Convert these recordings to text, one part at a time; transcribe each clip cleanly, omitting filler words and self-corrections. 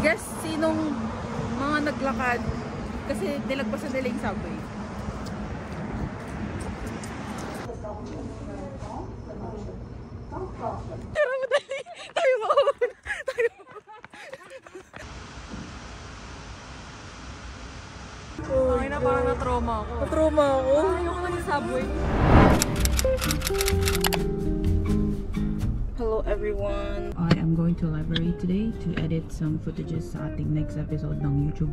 guess sinong mga naglakad kasi nilagpasan nila yung subway. Tara, madali! Tayo makauna! Tayo ay na, parang na-trauma ako. Na-trauma ako? Ayoko lang yung subway. Hello everyone! I am going to library today to edit some footages sa ating next episode ng YouTube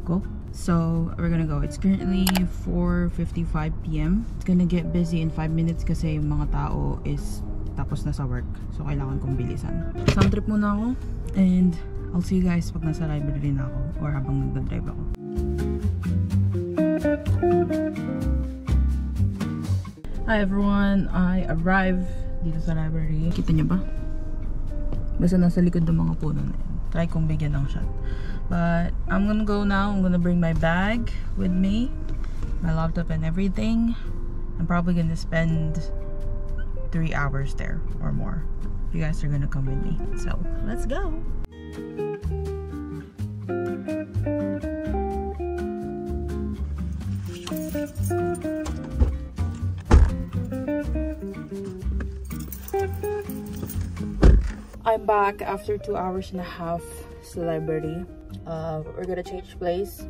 ko. So, we're gonna go. It's currently 4:55 p.m. It's gonna get busy in 5 minutes kasi yung mga tao is tapos na sa work. So, kailangan kong bilisan. Sound trip muna ako and I'll see you guys pag nasa library na ako or habang nagdadrive ako. Hi everyone! I arrived dito sa library. Kita niyo ba? Basta nasa likod ng mga puno na yun. Try kong bigyan ng shot. But I'm gonna go now. I'm gonna bring my bag with me, my laptop and everything. I'm probably gonna spend 3 hours there or more. You guys are gonna come with me. So let's go. I'm back after 2 hours and a half to the library. We're gonna change place.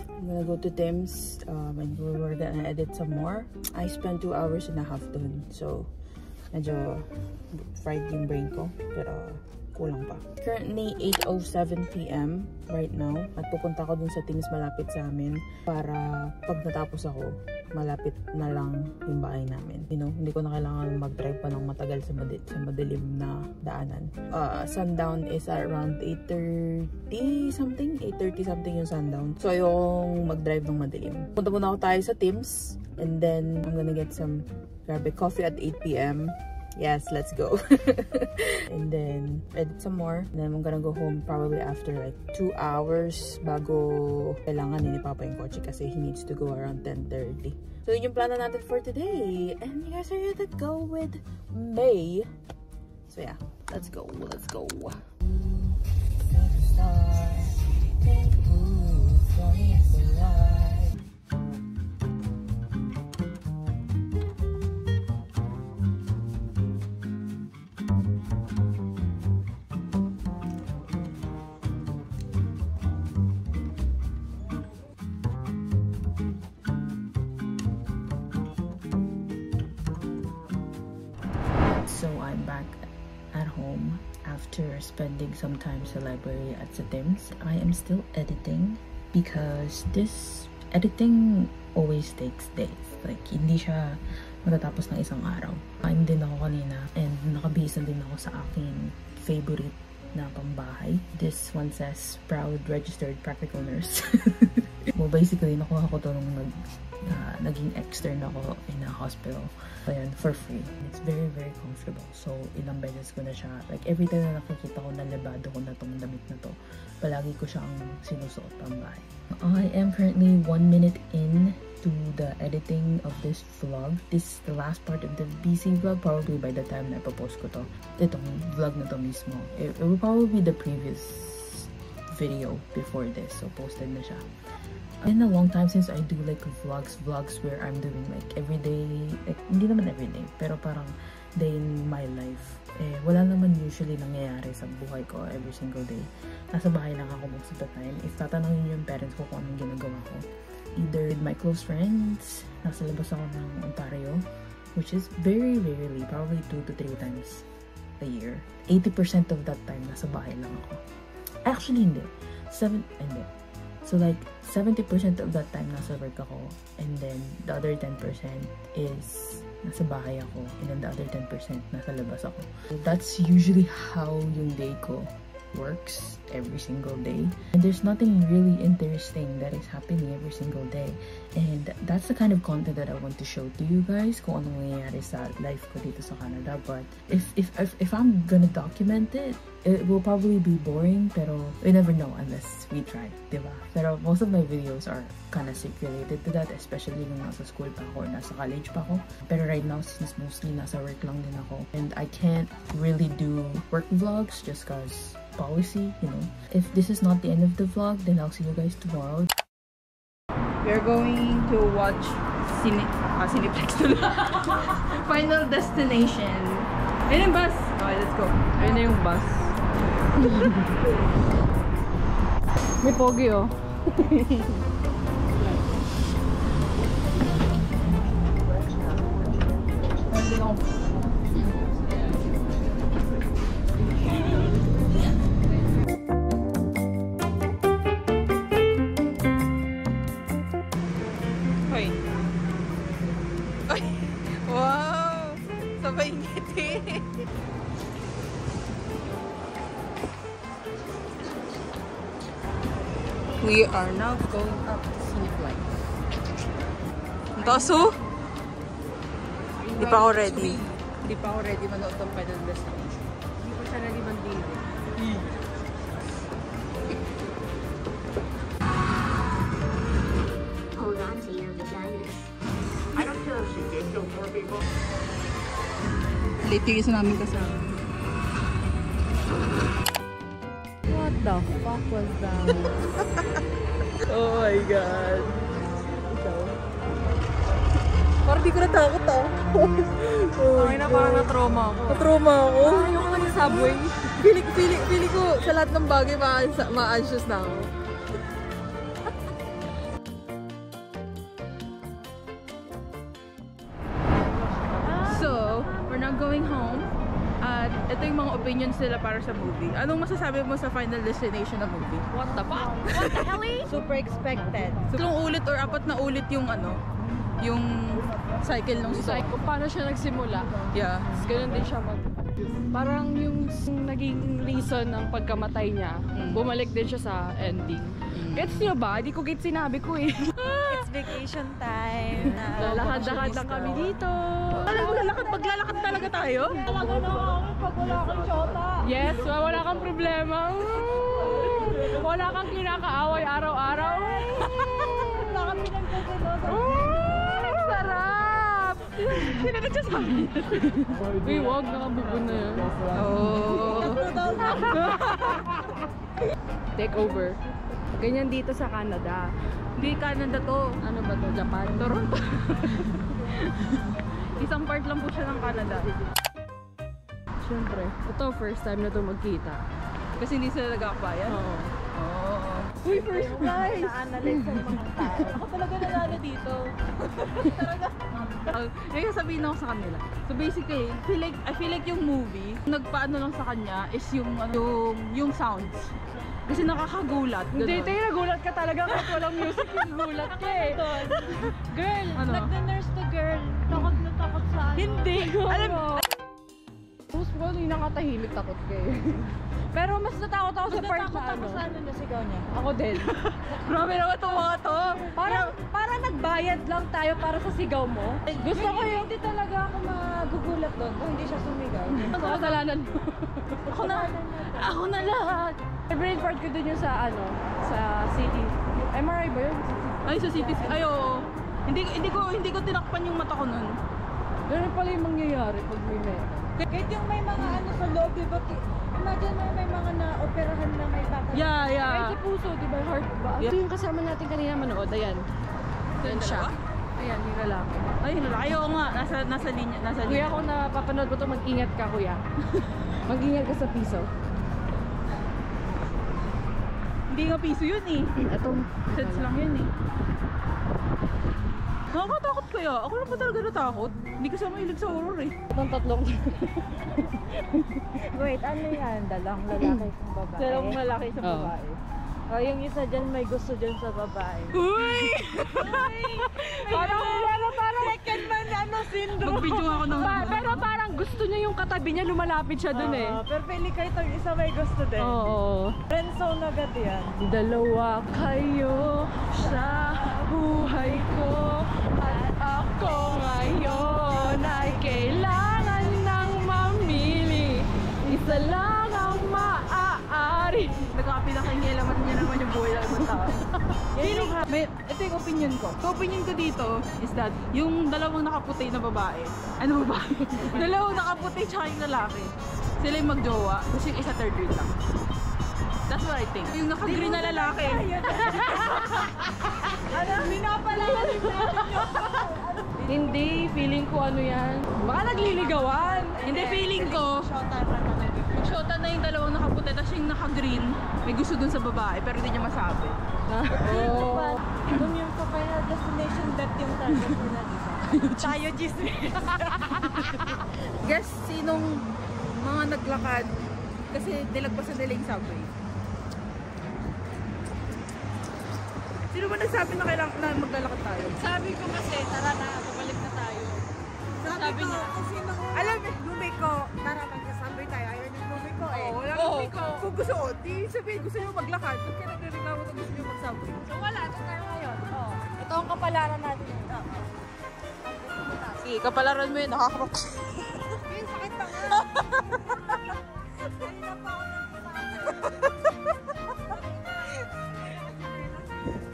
I'm gonna go to Tim's and we're gonna edit some more. I spent 2 hours and a half dun, so medyo fried yung brain ko, pero kulang pa. Currently 8:07 p.m. right now at pupunta ako dun sa Tim's malapit sa amin para pag natapos ako malapit na lang yung bahay namin. You know, hindi ko na kailangan mag-drive pa ng matagal sa madilim na daanan. Sundown is at around 8:30 something. 8:30 something yung sundown. So, yung mag-drive ng madilim. Punta muna ako tayo sa Tim's and then I'm gonna get some grab a coffee at 8 p.m. Yes, let's go. And then edit some more. And then I'm gonna go home probably after like 2 hours bago kailangan ni Papa yung kotse kasi he needs to go around 10:30. So yun yung plano natin for today. And you guys are here to go with May. So yeah, let's go. Let's go. So I'm back at home after spending some time sa library at sa Tim's. I am still editing because this editing always takes days. Like, hindi siya matatapos ng isang araw. Kain din ako kanina and nakabihis na din ako sa aking favorite na pambahay. This one says proud registered practical nurse. Well, basically, nakuha ko to nung naging extern ako in a hospital. So, yun, for free. It's very, very comfortable. So, ilang beses ko na siya. Like, every time na nakikita ko na labado ko na tong damit na to, palagi ko siyang sinusuot pambahay. I am currently 1 minute in to the editing of this vlog. This is the last part of the BC vlog. Probably by the time na ipopost ko to, itong vlog na to mismo. It will probably be the previous video before this. So, posted na siya. Been a long time since I do like vlogs where I'm doing like everyday, like hindi naman everyday, pero parang day in my life. Wala naman usually nangyayari sa buhay ko every single day. Nasa bahay lang ako most of the time. If tatanungin yung parents ko kung anong ginagawa ko, either with my close friends, nasa labas ako ng Ontario, which is very rarely, probably 2 to 3 times a year. 80% of that time nasa bahay lang ako. Actually, hindi. So like 70% of that time nasa work ako, and then the other 10% is nasa bahay ako, and then the other 10% nasa labas ako. So that's usually how yung day ko works every single day. And there's nothing really interesting that is happening every single day. And that's the kind of content that I want to show to you guys kung anong nangyayari sa life ko dito sa Canada. But if I'm gonna document it, it will probably be boring, pero we never know unless we try, diba? Pero most of my videos are kind of related to that, especially nung nasa school pa ako or nasa college pa ako. Pero right now, since mostly nasa work lang din ako, and I can't really do work vlogs just cause policy, you know. If this is not the end of the vlog, then I'll see you guys tomorrow. We're going to watch Cineplex Final Destination. Ayun yung bus. Okay, let's go. Ayun na yung bus. May pogi oh. Hoy. Ay! Wow! Sabay ngiti. We are now going up to Cineplex. Ang taso? Hindi pa ako ready. Hindi pa ako ready manood ng Final Destination. Hindi pa siya ready mag-date. Hold on to your vaginas. I don't care if she did kill 4 people. Late yung isa namin kasama. What the fuck was that? Oh my god. Ikaw. Parang di ko natakot ah. Ay na, parang na-trauma ako. Na-trauma ako. Ayoko lang yung subway. Feeling ko sa lahat ng bagay ma-anxious na ako. So, we're now going home. At ito yung mga opinions nila para sa movie. Anong masasabi mo sa Final Destination na movie? What the fuck? What the hell? Super expected. So, ilang ulit or apat na ulit yung ano, yung cycle ng story. Kung paano siya nagsimula. Yeah. Tapos ganun din siya parang yung naging reason ng pagkamatay niya, bumalik din siya sa ending. Gets niyo ba? Di ko gets sinabi ko eh. It's vacation time. Lalakad-lakad lang kami dito. Alam mo, maglalakad talaga tayo? Talaga na kami pag wala kang shota. Yes, wala kang problema. Wala kang kinakaaway araw-araw. Wala kami nagkasunod. Sarap! Sino nagsasabi? Uy, wag, nakabubon na yan. Oh. Take over. Ganyan dito sa Canada. Hindi Canada to. Ano ba to? Japan? Toronto. Isang part lang po siya ng Canada. Siyempre. Ito, first time na to magkita. Kasi hindi sila nag-akbayan? Oo. Oo. Uy, first prize! Na-analyze ang mga tao. Ako talaga nanalo dito. Talaga. Ngayon sabihin ako sa kanila. So basically, I feel like yung movie, nagpaano lang sa kanya is yung sounds. Kasi nakakagulat. Hindi, tayo nagulat ka talaga kahit walang music, nagulat ka eh. Girl, Ano? Nag-nurse to girl. Takot na takot sa ano. hindi ko. Alam mo, Tapos wala yung nakatahimik, takot ka eh. Pero mas natakot ako sa part Natakot na ako ano. sa ano na sigaw niya. Ako din. grabe naman itong mga to. Parang nagbayad lang tayo para sa sigaw mo. Gusto ko yung... Hindi talaga ako magugulat doon kung hindi siya sumigaw. Ang kasalanan mo. Ako na lahat. Favorite part ko dun yung sa ano, sa city. MRI ba yun? Ay, sa city. Ay, oo. Hindi ko tinakpan yung mata ko nun. Ganun pala yung mangyayari pag may meta. Kahit yung may mga ano sa loob, diba? Imagine mo may mga na-operahan na may bakal. Yeah, yeah. Kahit sa puso, di ba? Heart ba? Yeah. Ito yung kasama natin kanina manood. Ayan. Ayan siya. Ayan, yung lalaki. Ay, ayaw nga. Nasa linya. Kuya, kung napapanood mo ito, mag-ingat ka, kuya. Mag-ingat ka sa piso. Hindi nga piso yun eh. Itong Sets lang yun eh. Nakakatakot kaya. Ako lang pa talaga natakot. Hindi kasi mahilig sa horror eh. Itong tatlong. Wait, ano yan? Dalawang lalaki sa babae. Dalawang lalaki sa Oo. babae. O, yung isa dyan may gusto dyan sa babae. Uy! Parang Second man, ano, syndrome. Mag-video ako ng pero parang gusto niya yung katabi niya, lumalapit siya dun eh. Pero pili kayo itong isa may gusto din. Oo. Friendzone agad yan. Dalawa kayo sa buhay ko at ako ngayon ay kailangan ng mamili. Isa lang ang maaari. Nagkapinakingalaman niya naman yung buhay ng ibang tao. Ito yung opinion ko. So, opinion ko dito is that yung dalawang nakaputi na babae, ano babae? Dalawang nakaputi tsaka yung lalaki, sila yung magjowa, kasi yung isa third grade lang. That's what I think. Yung naka-green na lalaki. Ano, minapalalim natin yung... Hindi, feeling ko ano yan. Baka nagliligawan. Hindi, feeling ko. Shota na yung dalawang nakaputi, tapos yung naka-green. May gusto dun sa babae, pero hindi niya masabi. Oh. Doon yung final destination that yung target nila, diba? Tayo, chismis. Guess sinong mga naglakad kasi nilagpasan nila yung subway. Sino ba nagsabi na kailangan na maglalakad tayo? Sabi ko kasi, tara na, babalik na tayo. Sabi niya. Kasi nung Alam mo, lumi ko, tara magsasabay tayo. Ayaw yung lumi ko eh. wala Oo. ko. Kung gusto ko, di sabihin gusto nyo maglakad. Ba't kaya nagrereklamo na gusto nyo mag-subway? So wala, ito tayo ngayon. Oh. Ito ang kapalaran natin. Sige, kapalaran mo yun, nakakrok. Yun, sakit pa nga. Kanina pa ako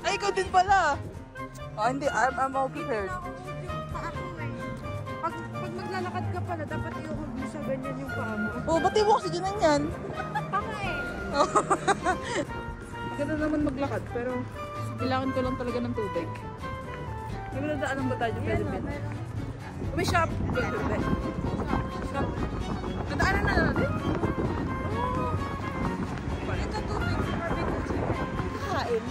Ay, ikaw din pala. Oh, hindi, I'm all prepared. Pag maglalakad ka pala, dapat i-hold mo sa ganyan yung paa mo. Oh, ba't di mo kasi ganun yan? Panga eh. Ganda naman maglakad, pero kailangan ko lang talaga ng tubig. Hindi mo nadaanan ba tayo yung Philippines? May shop. Shop. Nadaanan na natin? Ito tubig. Kain.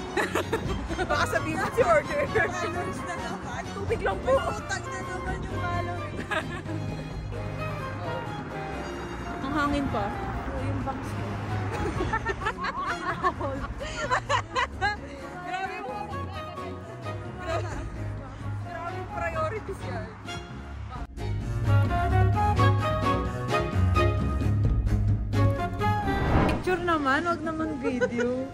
Baka sabihin mo si order. Calories na naman. Tubig lang po. Utang na naman yung calories. Ang hangin pa. Yung bangs ko. Grabe mo. Grabe yung priorities yan. Picture naman, wag naman video.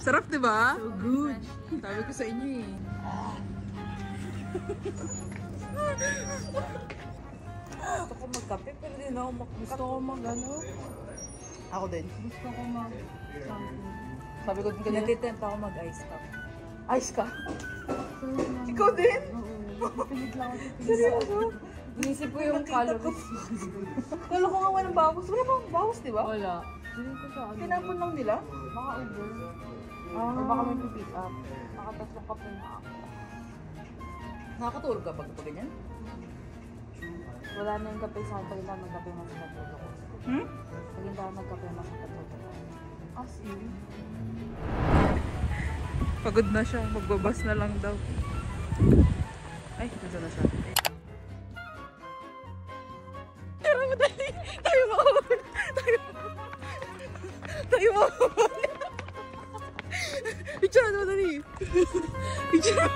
Sarap, di ba? So good. Sabi ko sa inyo eh. Gusto ko magkape, pero di na ako gusto ko mag-ano. Ako din. Gusto ko mag... Sabi ko din kanina. Natitempt ako mag-ice cup. Ice ka? Ikaw din? Pilit lang ako. Seryoso? Inisip ko yung calories. Kala ko nga walang bawas. Wala bang bawas, di ba? Wala. Hindi ko sa ano. Tinapon lang nila? Baka Uber. Or baka may pick up. Nakatatlong kape na ako. Nakakatulog ka pag ganyan? Wala na yung kape sa akin. Pag hindi ako nagkape, mas natulog ko. Hmm? Pag hindi ako nagkape, mas natulog ko. As in. Pagod na siya. Magbabas na lang daw. Ay, nasa na siya. Tara, madali! Tayo makahuli! Tayo makahuli! Picture na madali! Picture na